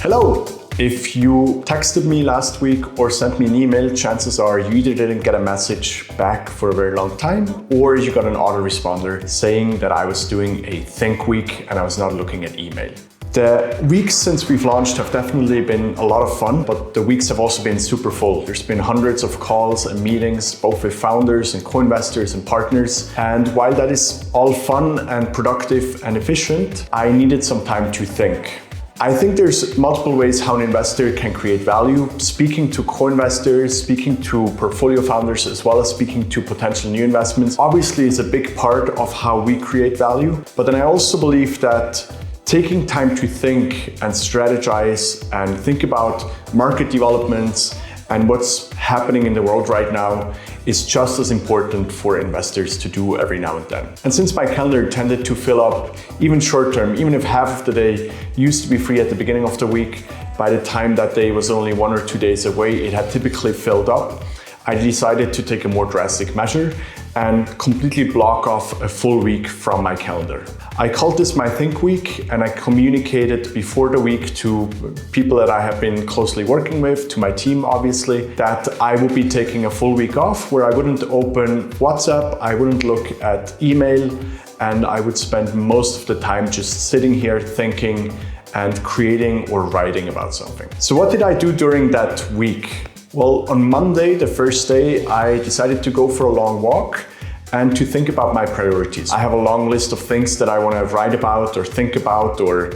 Hello! If you texted me last week or sent me an email, chances are you either didn't get a message back for a very long time or you got an autoresponder saying that I was doing a Think Week and I was not looking at email. The weeks since we've launched have definitely been a lot of fun, but the weeks have also been super full. There's been hundreds of calls and meetings, both with founders and co-investors and partners. And while that is all fun and productive and efficient, I needed some time to think. I think there's multiple ways how an investor can create value. Speaking to co-investors, speaking to portfolio founders, as well as speaking to potential new investments, obviously is a big part of how we create value. But then I also believe that taking time to think and strategize and think about market developments and what's happening in the world right now is just as important for investors to do every now and then. And since my calendar tended to fill up even short term, even if half of the day used to be free at the beginning of the week, by the time that day was only 1 or 2 days away, it had typically filled up. I decided to take a more drastic measure and completely block off a full week from my calendar. I called this my Think Week, and I communicated before the week to people that I have been closely working with, to my team obviously, that I would be taking a full week off where I wouldn't open WhatsApp, I wouldn't look at email, and I would spend most of the time just sitting here thinking and creating or writing about something. So what did I do during that week? Well, on Monday, the first day, I decided to go for a long walk and to think about my priorities. I have a long list of things that I want to write about or think about or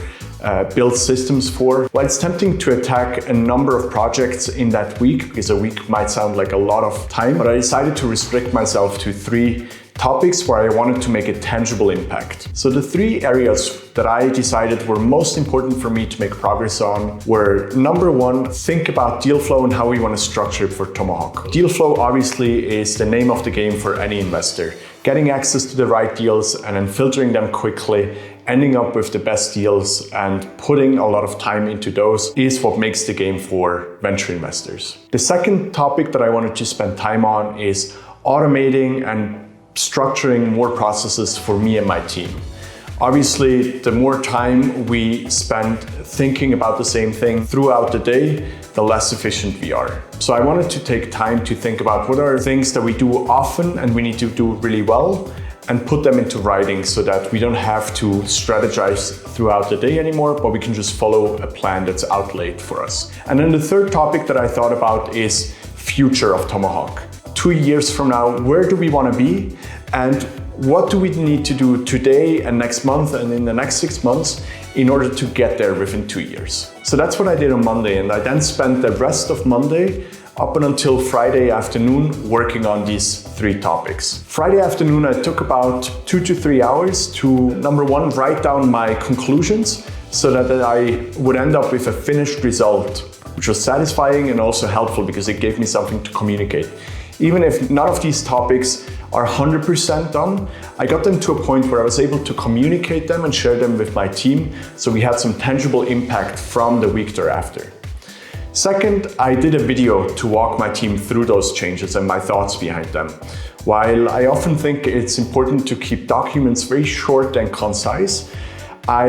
build systems for. Well, it's tempting to attack a number of projects in that week because a week might sound like a lot of time, but I decided to restrict myself to 3 topics where I wanted to make a tangible impact. So the 3 areas that I decided were most important for me to make progress on were: number 1, think about deal flow and how we want to structure it for Tomahawk. Deal flow obviously is the name of the game for any investor. Getting access to the right deals and then filtering them quickly, ending up with the best deals and putting a lot of time into those is what makes the game for venture investors. The second topic that I wanted to spend time on is automating and structuring more processes for me and my team. Obviously, the more time we spend thinking about the same thing throughout the day, the less efficient we are. So I wanted to take time to think about what are things that we do often and we need to do really well and put them into writing so that we don't have to strategize throughout the day anymore, but we can just follow a plan that's outlaid for us. And then the third topic that I thought about is future of Tomahawk. 2 years from now, where do we want to be? And what do we need to do today and next month and in the next 6 months in order to get there within 2 years? So that's what I did on Monday, and I then spent the rest of Monday up until Friday afternoon working on these 3 topics. Friday afternoon, I took about 2 to 3 hours to, number 1, write down my conclusions so that I would end up with a finished result, which was satisfying and also helpful because it gave me something to communicate. Even if none of these topics are 100% done, I got them to a point where I was able to communicate them and share them with my team, so we had some tangible impact from the week thereafter. Second, I did a video to walk my team through those changes and my thoughts behind them. While I often think it's important to keep documents very short and concise, I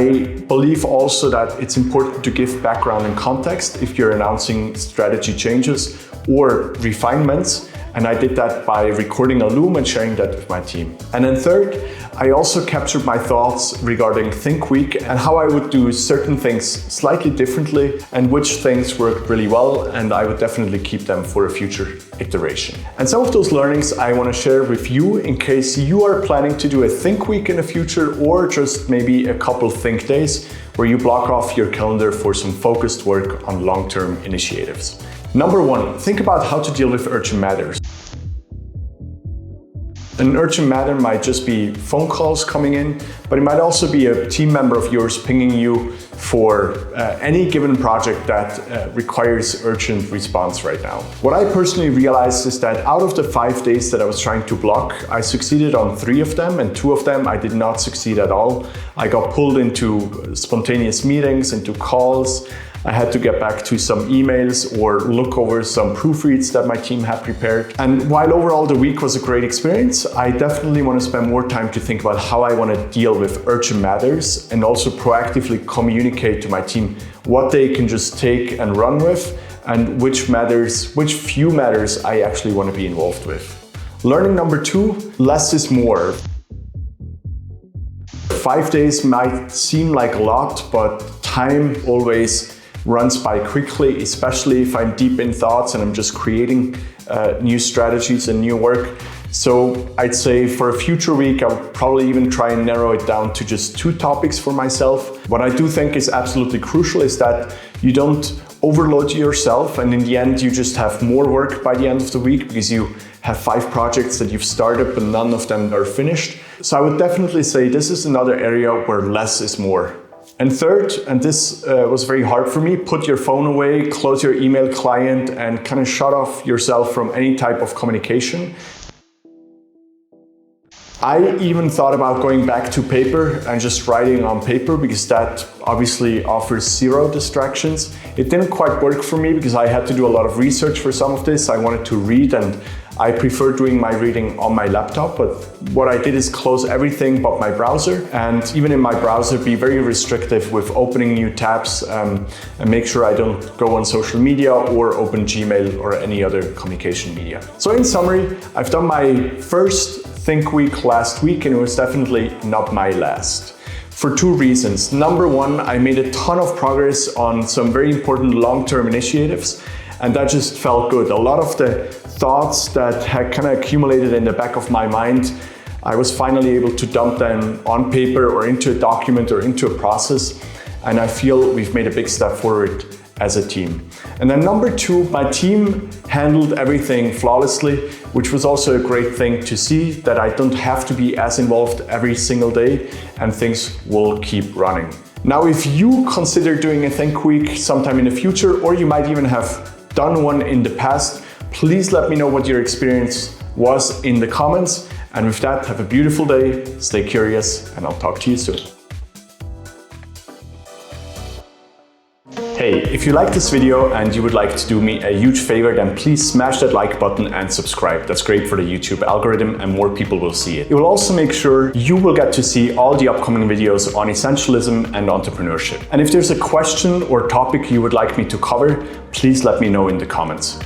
believe also that it's important to give background and context if you're announcing strategy changes or refinements. And I did that by recording a loom and sharing that with my team. And then third, I also captured my thoughts regarding Think Week and how I would do certain things slightly differently and which things worked really well, and I would definitely keep them for a future iteration. And some of those learnings I want to share with you in case you are planning to do a Think Week in the future or just maybe a couple Think Days where you block off your calendar for some focused work on long-term initiatives. Number 1, think about how to deal with urgent matters. An urgent matter might just be phone calls coming in, but it might also be a team member of yours pinging you for any given project that requires urgent response right now. What I personally realized is that out of the 5 days that I was trying to block, I succeeded on 3 of them, and 2 of them I did not succeed at all. I got pulled into spontaneous meetings, into calls. I had to get back to some emails or look over some proofreads that my team had prepared. And while overall the week was a great experience, I definitely want to spend more time to think about how I want to deal with urgent matters and also proactively communicate to my team what they can just take and run with and which few matters I actually want to be involved with. Learning number 2, less is more. 5 days might seem like a lot, but time always runs by quickly, especially if I'm deep in thoughts and I'm just creating new strategies and new work. So I'd say for a future week, I'll probably even try and narrow it down to just 2 topics for myself. What I do think is absolutely crucial is that you don't overload yourself, and in the end, you just have more work by the end of the week because you have 5 projects that you've started, but none of them are finished. So I would definitely say this is another area where less is more. And third, and this was very hard for me, put your phone away, close your email client, and kind of shut off yourself from any type of communication. I even thought about going back to paper and just writing on paper because that obviously offers 0 distractions. It didn't quite work for me because I had to do a lot of research for some of this. I wanted to read and I prefer doing my reading on my laptop, but what I did is close everything but my browser, and even in my browser be very restrictive with opening new tabs and make sure I don't go on social media or open Gmail or any other communication media. So in summary, I've done my first Think Week last week and it was definitely not my last. For 2 reasons. Number 1, I made a ton of progress on some very important long-term initiatives and that just felt good. A lot of the thoughts that had kind of accumulated in the back of my mind, I was finally able to dump them on paper or into a document or into a process, and I feel we've made a big step forward as a team. And then number 2, my team handled everything flawlessly, which was also a great thing to see, that I don't have to be as involved every single day and things will keep running. Now, if you consider doing a Think Week sometime in the future, or you might even have done one in the past, please let me know what your experience was in the comments. And with that, have a beautiful day, stay curious, and I'll talk to you soon. Hey, if you like this video and you would like to do me a huge favor, then please smash that like button and subscribe. That's great for the YouTube algorithm and more people will see it. It will also make sure you will get to see all the upcoming videos on essentialism and entrepreneurship. And if there's a question or topic you would like me to cover, please let me know in the comments.